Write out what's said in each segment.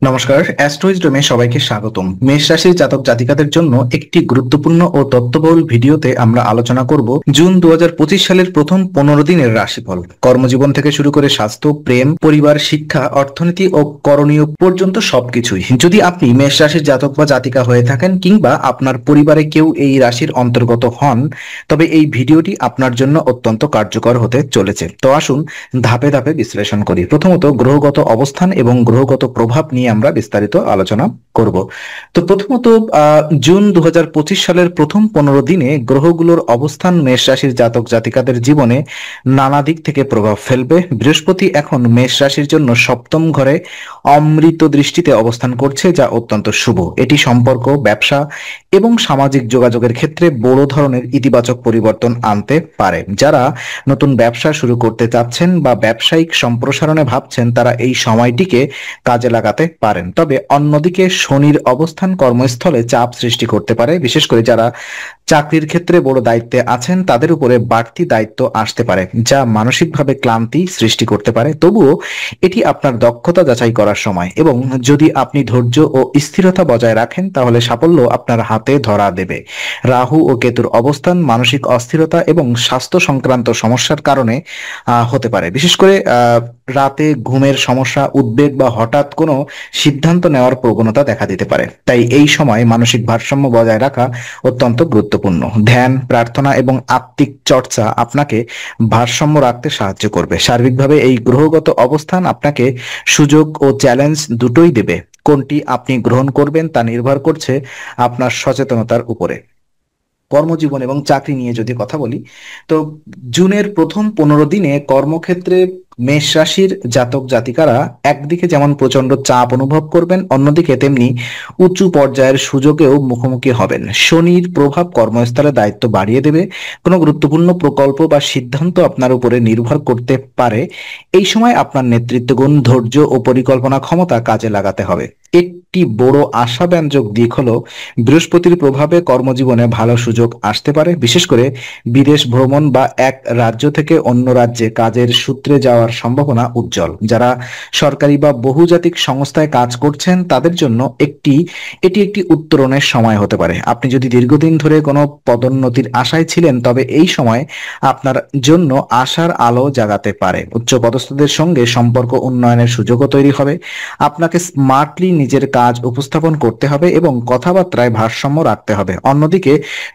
নমস্কার, অ্যাস্ট্রোইজডমে সবাইকে স্বাগতম। মেষ রাশির জাতক জাতিকাদের জন্য একটি গুরুত্বপূর্ণ ও তথ্যবহুল ভিডিওতে আমরা আলোচনা করব জুন 2025 সালের প্রথম 15 দিনের রাশিফল। কর্মজীবন থেকে শুরু করে স্বাস্থ্য, প্রেম, পরিবার, শিক্ষা, অর্থনীতি ও করণীয় পর্যন্ত সবকিছুই। যদি আপনি মেষ রাশির জাতক বা জাতিকা হয়ে থাকেন কিংবা আপনার পরিবারে কেউ এই রাশির অন্তর্গত হন, তবে এই ভিডিওটি আপনার জন্য অত্যন্ত কার্যকর হতে চলেছে। তো আসুন ধাপে ধাপে বিশ্লেষণ করি। প্রথমত গ্রহগত অবস্থান এবং গ্রহগত প্রভাব নিয়ে আমরা বিস্তারিত আলোচনা করব। তো প্রথমত জুন 2025 সালের প্রথম 15 দিনে গ্রহগুলোর অবস্থান মেষ রাশির জাতক জাতিকাদের জীবনে নানা দিক থেকে প্রভাব ফেলবে। বৃহস্পতি এখন মেষ রাশির জন্য সপ্তম ঘরে অমৃত দৃষ্টিতে অবস্থান করছে, যা অত্যন্ত শুভ। এটি সম্পর্ক, ব্যবসা এবং সামাজিক যোগাযোগের ক্ষেত্রে বড় ধরনের ইতিবাচক পরিবর্তন আনতে পারে। যারা নতুন ব্যবসা শুরু করতে চাচ্ছেন বা ব্যবসায়িক সম্প্রসারণে ভাবছেন, তারা এই সময়টিকে কাজে লাগাতে পারেন। তবে অন্যদিকে শনির অবস্থান কর্মস্থলে চাপ সৃষ্টি করতে পারে। বিশেষ করে যারা চাকরির ক্ষেত্রে বড় দায়িত্বে আছেন, তাদের উপরে বাড়তি দায়িত্ব আসতে পারে, যা মানসিকভাবে ক্লান্তি সৃষ্টি করতে পারে। তবুও এটি আপনার দক্ষতা যাচাই করার সময়, এবং যদি আপনি ধৈর্য ও স্থিরতা বজায় রাখেন, তাহলে সাফল্য আপনার হাতে ধরা দেবে। রাহু ও কেতুর অবস্থান মানসিক অস্থিরতা এবং স্বাস্থ্য সংক্রান্ত সমস্যার কারণে হতে পারে। বিশেষ করে রাতে ঘুমের সমস্যা, উদ্বেগ বা হঠাৎ কোনো সিদ্ধান্ত নেওয়ার প্রবণতা দেখা দিতে পারে। তাই এই সময় মানসিক ভারসাম্য বজায় রাখা অত্যন্ত গুরুত্বপূর্ণ। ধ্যান, প্রার্থনা এবং আত্মিক চর্চা আপনাকে ভারসাম্য রাখতে সাহায্য করবে। সার্বিকভাবে এই গ্রহগত অবস্থান আপনাকে সুযোগ ও চ্যালেঞ্জ দুটোই দেবে। কোনটি আপনি গ্রহণ করবেন তা নির্ভর করছে আপনার সচেতনতার উপরে। কর্মজীবন এবং চাকরি নিয়ে যদি কথা বলি, তো জুনের প্রথম 15 দিনে কর্মক্ষেত্রে মেষ রাশির জাতক জাতিকারা একদিকে যেমন প্রচন্ড চাপ অনুভব করবেন, অন্যদিকে তেমনি উঁচু পর্যায়ের সুযোগেও মুখোমুখি হবেন। শনির প্রভাব কর্মস্থলে দায়িত্ব বাড়িয়ে দেবে। কোনো গুরুত্বপূর্ণ প্রকল্প বা সিদ্ধান্ত আপনার উপরে নির্ভর করতে পারে। এই সময় আপনার নেতৃত্বগুণ, ধৈর্য ও পরিকল্পনা ক্ষমতা কাজে লাগাতে হবে। একটি বড় আশাব্যঞ্জক দিক হলো বৃহস্পতির প্রভাবে কর্মজীবনে ভালো সুযোগ আসতে পারে। বিশেষ করে বিদেশ ভ্রমণ বা এক রাজ্য থেকে অন্য রাজ্যে কাজের সূত্রে যাওয়ার সম্ভাবনা উজ্জ্বল। যারা সরকারি বা বহুজাতিক সংস্থায় কাজ করছেন, তাদের জন্য এটি একটি উত্তরণের সময় হতে পারে। আপনি যদি দীর্ঘদিন ধরে কোনো পদোন্নতির আশায় ছিলেন, তবে এই সময় আপনার জন্য আশার আলো জাগাতে পারে। উচ্চপদস্থদের সঙ্গে সম্পর্ক উন্নয়নের সুযোগও তৈরি হবে। আপনাকে স্মার্টলি নিজের কাজ উপস্থাপন করতে হবে এবং কথাবার্তায় ভারসাম্য রাখতে হবে। অন্যদিকে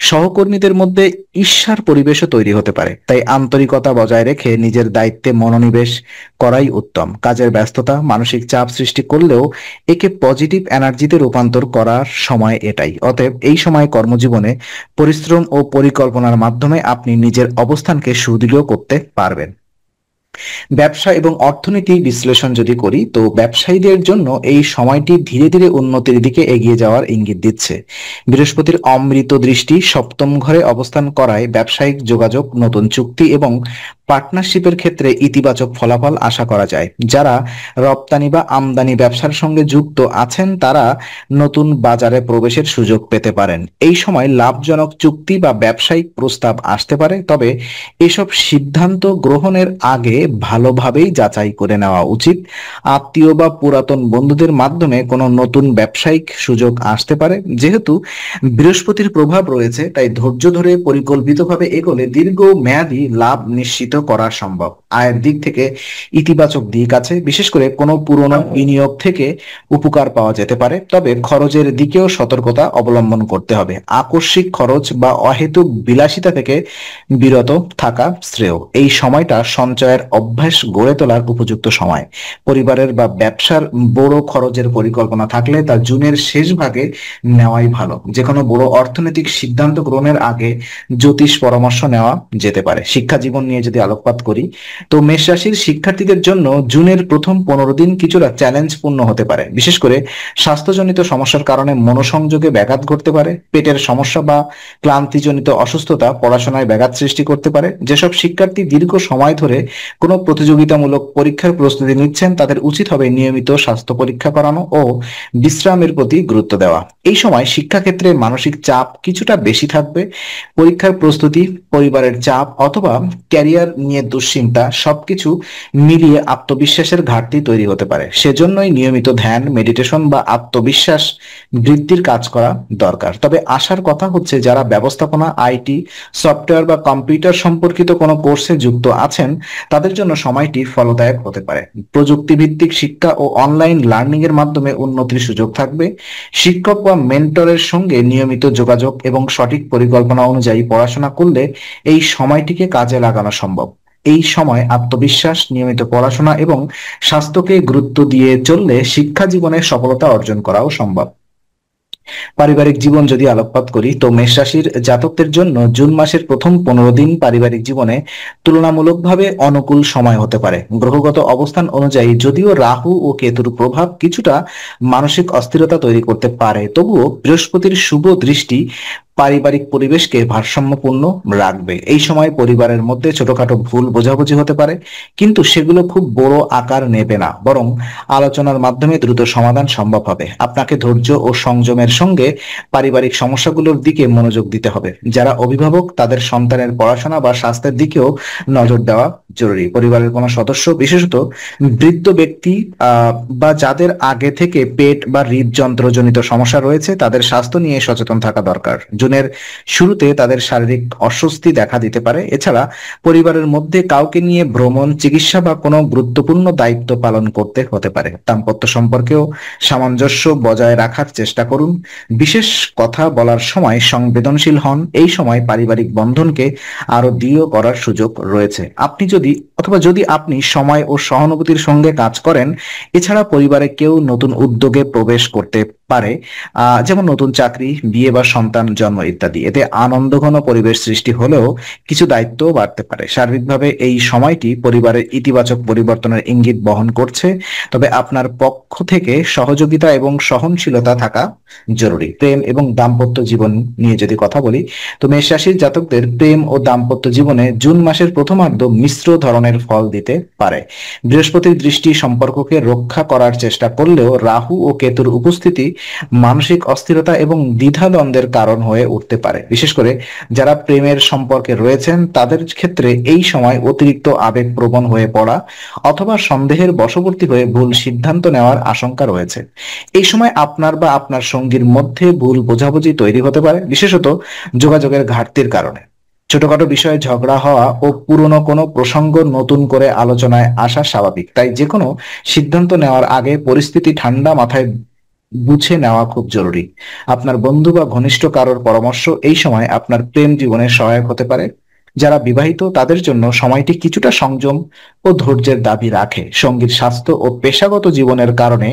সহকর্মীদের মধ্যে ঈর্ষার পরিবেশও তৈরি হতে পারে। তাই আন্তরিকতা বজায় রেখে নিজের দায়িত্বে মনোনিবেশ করাই উত্তম। কাজের ব্যস্ততা মানসিক চাপ সৃষ্টি করলেও একে পজিটিভ এনার্জিতে রূপান্তর করার সময় এটাই। অতএব এই সময় কর্মজীবনে পরিশ্রম ও পরিকল্পনার মাধ্যমে আপনি নিজের অবস্থানকে সুদৃঢ় করতে পারবেন। ব্যবসা এবং অর্থনীতি বিশ্লেষণ যদি করি, তো ব্যবসায়ীদের জন্য এই সময়টি ধীরে ধীরে উন্নতির দিকে এগিয়ে যাওয়ার ইঙ্গিত দিচ্ছে। বৃহস্পতির অমৃত দৃষ্টি সপ্তম ঘরে অবস্থান করায় ব্যবসায়িক যোগাযোগ, নতুন চুক্তি এবং পার্টনারশিপের ক্ষেত্রে ইতিবাচক ফলাফল আশা করা যায়। যারা রপ্তানি বা আমদানি ব্যবসার সঙ্গে যুক্ত আছেন, তারা নতুন বাজারে প্রবেশের সুযোগ পেতে পারেন। এই সময় লাভজনক চুক্তি বা ব্যবসায়িক প্রস্তাব আসতে পারে, তবে এসব সিদ্ধান্ত গ্রহণের আগে ভালোভাবেই যাচাই করে নেওয়া উচিত। আত্মীয় বা পুরাতন বন্ধুদের মাধ্যমে কোনো নতুন ব্যবসায়িক সুযোগ আসতে পারে। যেহেতু বৃহস্পতির প্রভাব রয়েছে, তাই ধৈর্য ধরে পরিকল্পিতভাবে এগোলে দীর্ঘ মেয়াদী লাভ নিশ্চিত করা সম্ভব। আয়ের দিক থেকে ইতিবাচক দিক আছে। বিশেষ করে কোনো পুরনো বিনিয়োগ থেকে উপকার পাওয়া যেতে পারে, তবে খরচের দিকেও সতর্কতা অবলম্বন করতে হবে। আকস্মিক খরচ বা অহেতুক বিলাসিতা থেকে বিরত থাকা শ্রেয়। এই সময়টা সঞ্চয়ের অভ্যাস গড়ে তোলার উপযুক্ত সময়। পরিবারের বা ব্যবসার বড় খরচের পরিকল্পনা থাকলে তা জুনের শেষ ভাগে নেওয়াই ভালো। যে কোনো বড় অর্থনৈতিক সিদ্ধান্ত গ্রহণের আগে জ্যোতিষ পরামর্শ নেওয়া যেতে পারে। শিক্ষা জীবন নিয়ে যদি আলোকপাত করি, তো মেষ রাশির শিক্ষার্থীদের জন্য জুনের প্রথম 15 দিন কিছুটা চ্যালেঞ্জপূর্ণ হতে পারে। বিশেষ করে স্বাস্থ্যজনিত সমস্যার কারণে মনোসংযোগে ব্যাঘাত ঘটতে পারে। পেটের সমস্যা বা ক্লান্তিজনিত অসুস্থতা পড়াশোনায় ব্যাঘাত সৃষ্টি করতে পারে। যেসব শিক্ষার্থী দীর্ঘ সময় ধরে কোনো প্রতিযোগিতামূলক পরীক্ষার প্রস্তুতি নিচ্ছেন, তাদের উচিত হবে নিয়মিত স্বাস্থ্য পরীক্ষা করানো ও বিশ্রামের প্রতি গুরুত্ব দেওয়া। এই সময় শিক্ষাক্ষেত্রে মানসিক চাপ কিছুটা বেশি থাকবে। পরীক্ষার প্রস্তুতি, পরিবারের চাপ অথবা ক্যারিয়ার নিয়ে দুশ্চিন্তা সবকিছু মিলিয়ে আত্মবিশ্বাসের ঘাটতি তৈরি হতে পারে। সেজন্যই নিয়মিত ধ্যান, মেডিটেশন বা আত্মবিশ্বাস বৃদ্ধির কাজ করা দরকার। তবে আশার কথা হচ্ছে, যারা ব্যবস্থাপনা, আইটি, সফটওয়্যার বা কম্পিউটার সম্পর্কিত কোনো কোর্সে যুক্ত আছেন, তাদের জন্য সময়টি ফলদায়ক হতে পারে। প্রযুক্তি ভিত্তিক শিক্ষা ও অনলাইন লার্নিং এর মাধ্যমে উন্নতির সুযোগ থাকবে। শিক্ষক বা মেন্টরের সঙ্গে নিয়মিত যোগাযোগ এবং সঠিক পরিকল্পনা অনুযায়ী পড়াশোনা করলে এই সময়টিকে কাজে লাগানো সম্ভব। এই সময় আত্মবিশ্বাস, নিয়মিত পড়াশোনা এবং স্বাস্থ্যকে গুরুত্ব দিয়ে চললে শিক্ষা জীবনে সফলতা অর্জন করাও সম্ভব। পারিবারিক জীবন যদি আলোকপাত করি, তো মেষ রাশির জাতকদের জন্য জুন মাসের প্রথম 15 দিন পারিবারিক জীবনে তুলনামূলকভাবে অনুকূল সময় হতে পারে। গ্রহগত অবস্থান অনুযায়ী যদিও রাহু ও কেতুর প্রভাব কিছুটা মানসিক অস্থিরতা তৈরি করতে পারে, তবুও বৃহস্পতির শুভ দৃষ্টি পারিবারিক পরিবেশকে ভারসাম্যপূর্ণ রাখবে। এই সময় পরিবারের মধ্যে ছোটখাটো ভুল বোঝাবুঝি হতে পারে, কিন্তু সেগুলো খুব বড় আকার নেবে না, বরং আলোচনার মাধ্যমে দ্রুত সমাধান সম্ভব হবে। আপনাকে ধৈর্য ও সংযমের সঙ্গে পারিবারিক সমস্যাগুলোর দিকে মনোযোগ দিতে হবে। যারা অভিভাবক, তাদের সন্তানের পড়াশোনা বা স্বাস্থ্যের দিকেও নজর দেওয়া জরুরি। পরিবারের কোনো সদস্য, বিশেষত বৃদ্ধ ব্যক্তি বা যাদের আগে থেকে পেট বা হৃদযন্ত্রজনিত সমস্যা রয়েছে, তাদের স্বাস্থ্য নিয়ে সচেতন থাকা দরকার। জুনের শুরুতে তাদের শারীরিক অস্বস্তি দেখা দিতে পারে। এছাড়া পরিবারের মধ্যে কাউকে নিয়ে ভ্রমণ, চিকিৎসা বা কোনো গুরুত্বপূর্ণ দায়িত্ব পালন করতে হতে পারে। দাম্পত্য সম্পর্কেও সামঞ্জস্য বজায় রাখার চেষ্টা করুন। বিশেষ কথা বলার সময় সংবেদনশীল হন। এই সময় পারিবারিক বন্ধনকে আরো দৃঢ় করার সুযোগ রয়েছে। যদি আপনি সময় ও সহানুভূতির সঙ্গে কাজ করেন। এছাড়া পরিবারে কেউ নতুন উদ্যোগে প্রবেশ করতে পারে, যেমন নতুন চাকরি, বিয়ে বা সন্তান জন্ম ইত্যাদি। এতে আনন্দঘন পরিবেশ সৃষ্টি হলেও কিছু দায়িত্ব বাড়তে পারে। সার্বিকভাবে এই সময়টি পরিবারের ইতিবাচক পরিবর্তনের ইঙ্গিত বহন করছে, তবে আপনার পক্ষ থেকে সহযোগিতা এবং সহনশীলতা থাকা জরুরি। প্রেম এবং দাম্পত্য জীবন নিয়ে যদি কথা বলি, তো মেষ রাশির জাতকদের প্রেম ও দাম্পত্য জীবনে জুন মাসের প্রথমার্ধ মিশ্র ধরনের ফল দিতে পারে। বৃহস্পতির দৃষ্টি সম্পর্ককে রক্ষা করার চেষ্টা করলেও রাহু ও কেতুর উপস্থিতি মানসিক অস্থিরতা এবং দ্বিধাদ্বন্দ্বের কারণ হয়ে উঠতে পারে। বিশেষ করে যারা প্রেমের সম্পর্কে রয়েছেন, তাদের ক্ষেত্রে এই সময় অতিরিক্ত আবেগপ্রবণ হয়ে পড়া অথবা সন্দেহের বশবর্তী হয়ে ভুল সিদ্ধান্ত নেওয়ার আশঙ্কা রয়েছে। এই সময় আপনার বা আপনার সঙ্গীর মধ্যে ভুল বোঝাবুঝি তৈরি হতে পারে, বিশেষত যোগাযোগের ঘাটতির কারণে। ছোটখাটো বিষয়ে ঝগড়া হওয়া ও পুরনো কোনো প্রসঙ্গ নতুন করে আলোচনায় আসা স্বাভাবিক। তাই যে কোনো সিদ্ধান্ত নেওয়ার আগে পরিস্থিতি ঠান্ডা মাথায় বুঝে নেওয়া খুব জরুরি। আপনার বন্ধু বা ঘনিষ্ঠ কারোর পরামর্শ এই সময় আপনার প্রেম জীবনে সহায়ক হতে পারে। যারা বিবাহিত, তাদের জন্য সময়টি কিছুটা সংযম ও ধৈর্যের দাবি রাখে। সঙ্গীর স্বাস্থ্য ও পেশাগত জীবনের কারণে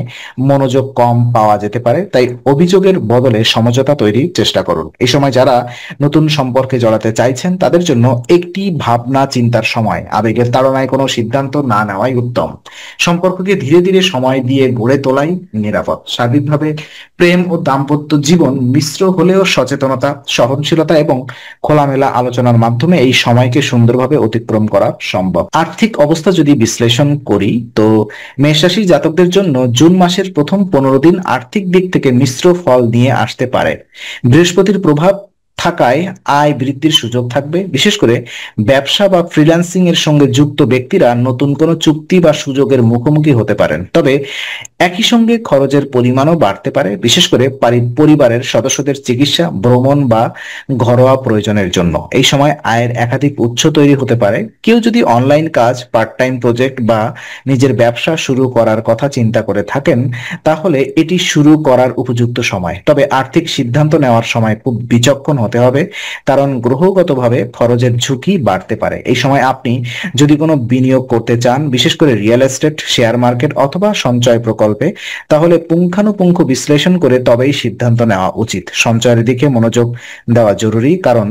মনোযোগ কম পাওয়া যেতে পারে, তাই অভিযোগের বদলে সমঝোতা তৈরির চেষ্টা করুন। এই সময় যারা নতুন সম্পর্কে জড়াতে চাইছেন, তাদের জন্য একটি ভাবনা চিন্তার সময়। আবেগের তাড়নায় কোনো সিদ্ধান্ত না নেওয়াই উত্তম। সম্পর্ককে ধীরে ধীরে সময় দিয়ে গড়ে তোলাই নিরাপদ। সার্বিকভাবে প্রেম ও দাম্পত্য জীবন মিশ্র হলেও সচেতনতা, সহনশীলতা এবং খোলামেলা আলোচনার মাধ্যমে এই সময়কে সুন্দরভাবে অতিক্রম করা সম্ভব। আর্থিক অবস্থা যদি বিশ্লেষণ করি, তো মেষ রাশির জাতকদের জন্য জুন মাসের প্রথম 15 দিন আর্থিক দিক থেকে মিশ্র ফল নিয়ে আসতে পারে। বৃহস্পতির প্রভাব থাকায় আয় বৃদ্ধির সুযোগ থাকবে। বিশেষ করে ব্যবসা বা ফ্রিল্যান্সিং এর সঙ্গে যুক্ত ব্যক্তিরা নতুন কোনো চুক্তি বা সুযোগের মুখোমুখি হতে পারেন। তবে একই সঙ্গে খরচের পরিমাণও বাড়তে পারে, বিশেষ করে পরিবারের সদস্যদের চিকিৎসা, ভ্রমণ বা ঘরোয়া প্রয়োজনের জন্য। এই সময় আয়ের একাধিক উৎস তৈরি হতে পারে। কেউ যদি অনলাইন কাজ, পার্ট টাইম প্রজেক্ট বা নিজের ব্যবসা শুরু করার কথা চিন্তা করে থাকেন, তাহলে এটি শুরু করার উপযুক্ত সময়। তবে আর্থিক সিদ্ধান্ত নেওয়ার সময় খুব বিচক্ষণ হতে হবে, কারণ গ্রহগতভাবে খরচের ঝুঁকি বাড়তে পারে। এই সময় আপনি যদি কোনো বিনিয়োগ করতে চান, বিশেষ করে রিয়েল এস্টেট, শেয়ার মার্কেট অথবা সঞ্চয় প্রকল্পে, তাহলে পুঙ্খানুপুঙ্খ বিশ্লেষণ করে তবেই সিদ্ধান্ত নেওয়া উচিত। সঞ্চয়ের দিকে মনোযোগ দেওয়া জরুরি, কারণ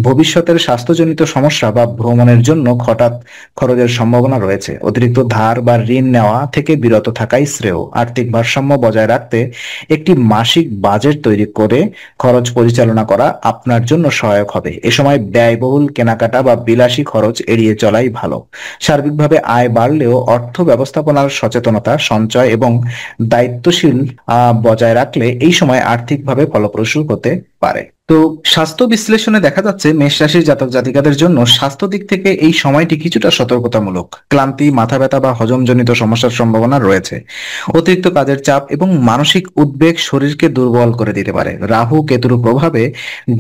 ভবিষ্যতের স্বাস্থ্যজনিত সমস্যা বা ভ্রমণের জন্য হঠাৎ খরচের সম্ভাবনা রয়েছে। অতিরিক্ত ধার বা ঋণ নেওয়া থেকে বিরত থাকাই শ্রেয়। আর্থিক ভারসাম্য বজায় রাখতে একটি মাসিক বাজেট তৈরি করে খরচ পরিচালনা করা আপনার জন্য সহায়ক হবে। এ সময় ব্যয়বহুল কেনাকাটা বা বিলাসী খরচ এড়িয়ে চলাই ভালো। সার্বিকভাবে আয় বাড়লেও অর্থ ব্যবস্থাপনার সচেতনতা, সঞ্চয় এবং দায়িত্বশীল বজায় রাখলে এই সময় আর্থিকভাবে ফলপ্রসূ হতে পারে। তো স্বাস্থ্য বিশ্লেষণে দেখা যাচ্ছে মেষ রাশির জাতক জাতিকাদের জন্য স্বাস্থ্য দিক থেকে এই সময়টি কিছুটা সতর্কতামূলক। ক্লান্তি, মাথা ব্যথা বা হজমজনিত সমস্যার সম্ভাবনা রয়েছে। অতিরিক্ত কাজের চাপ এবং মানসিক উদ্বেগ শরীরকে দুর্বল করে দিতে পারে। রাহু কেতুর প্রভাবে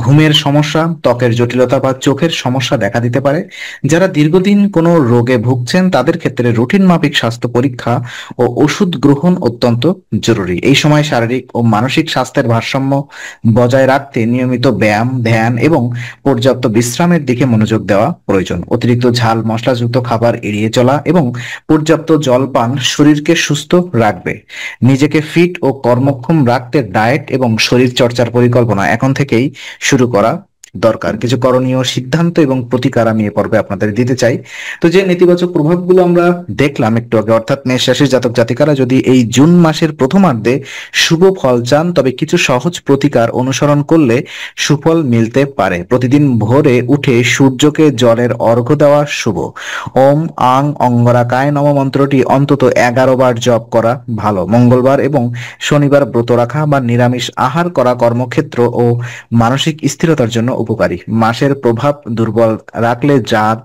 ঘুমের সমস্যা, ত্বকের জটিলতা বা চোখের সমস্যা দেখা দিতে পারে। যারা দীর্ঘদিন কোনো রোগে ভুগছেন তাদের ক্ষেত্রে রুটিন মাফিক স্বাস্থ্য পরীক্ষা ও ওষুধ গ্রহণ অত্যন্ত জরুরি। এই সময় শারীরিক ও মানসিক স্বাস্থ্যের ভারসাম্য বজায় রাখতে নিয়মিত ব্যায়াম, ধ্যান এবং পর্যাপ্ত বিশ্রামের দিকে মনোযোগ দেওয়া প্রয়োজন। অতিরিক্ত ঝাল মশলাযুক্ত খাবার এড়িয়ে চলা এবং পর্যাপ্ত জল পান শরীরকে সুস্থ রাখবে। নিজেকে ফিট ও কর্মক্ষম রাখতে ডায়েট এবং শরীর চর্চার পরিকল্পনা এখন থেকেই শুরু করা দরকার। কিছু করণীয় সিদ্ধান্ত এবং প্রতিকার আমি এ পর্বে আপনাদের দিতে চাই। তো যে নেতিবাচক প্রভাবগুলো আমরা দেখলাম একটু আগে, অর্থাৎ মেষ রাশির জাতক জাতিকারা যদি এই জুন মাসের প্রথমার্ধে শুভ ফল চান তবে কিছু সহজ প্রতিকার অনুসরণ করলে সুফল মিলতে পারে। প্রতিদিন ভোরে উঠে সূর্যকে জলের অর্ঘ্য দেওয়া শুভ। ওম আং অঙ্গরাকায় নম মন্ত্রটি অন্তত 11 বার জপ করা ভালো। মঙ্গলবার এবং শনিবার ব্রত রাখা বা নিরামিষ আহার করা কর্মক্ষেত্র ও মানসিক স্থিরতার জন্য উপকারী। মাসের প্রভাব দুর্বল রাখলে রাগ,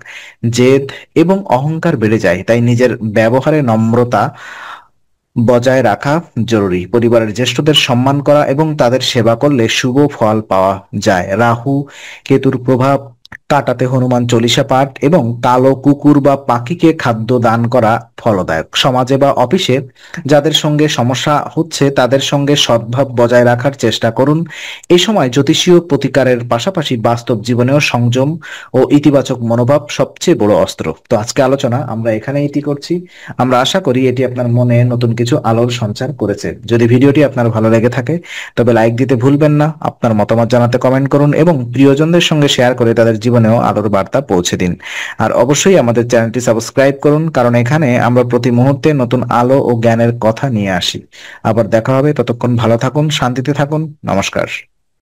জেদ এবং অহংকার বেড়ে যায়, তাই নিজের ব্যবহারে নম্রতা বজায় রাখা জরুরি। পরিবারের জ্যেষ্ঠদের সম্মান করা এবং তাদের সেবা করলে শুভ ফল পাওয়া যায়। রাহু কেতুর প্রভাব কাটাতে হনুমান চল্লিশা পাঠ এবং কালো কুকুর বা পাখিকে খাদ্য দান করা ফলদায়ক। সমাজে বা অফিসে যাদের সঙ্গে সমস্যা হচ্ছে তাদের সঙ্গে সদ্ভাব বজায় রাখার চেষ্টা করুন। এই সময় জ্যোতিষীয় প্রতিকারের পাশাপাশি বাস্তব জীবনেও সংযম ও ইতিবাচক মনোভাব সবচেয়ে বড় অস্ত্র। তো আজকে আলোচনা আমরা এখানে ইতি করছি। আমরা আশা করি এটি আপনার মনে নতুন কিছু আলোর সঞ্চার করেছে। যদি ভিডিওটি আপনার ভালো লেগে থাকে তবে লাইক দিতে ভুলবেন না। আপনার মতামত জানাতে কমেন্ট করুন এবং প্রিয়জনদের সঙ্গে শেয়ার করে তাদের জীবনেও আলোর বার্তা পৌঁছে দিন। আর অবশ্যই আমাদের চ্যানেলটি সাবস্ক্রাইব করুন, কারণ এখানে আমরা প্রতি মুহূর্তে নতুন আলো ও জ্ঞানের কথা নিয়ে আসি। আবার দেখা হবে, ততক্ষণ ভালো থাকুন, শান্তিতে থাকুন। নমস্কার।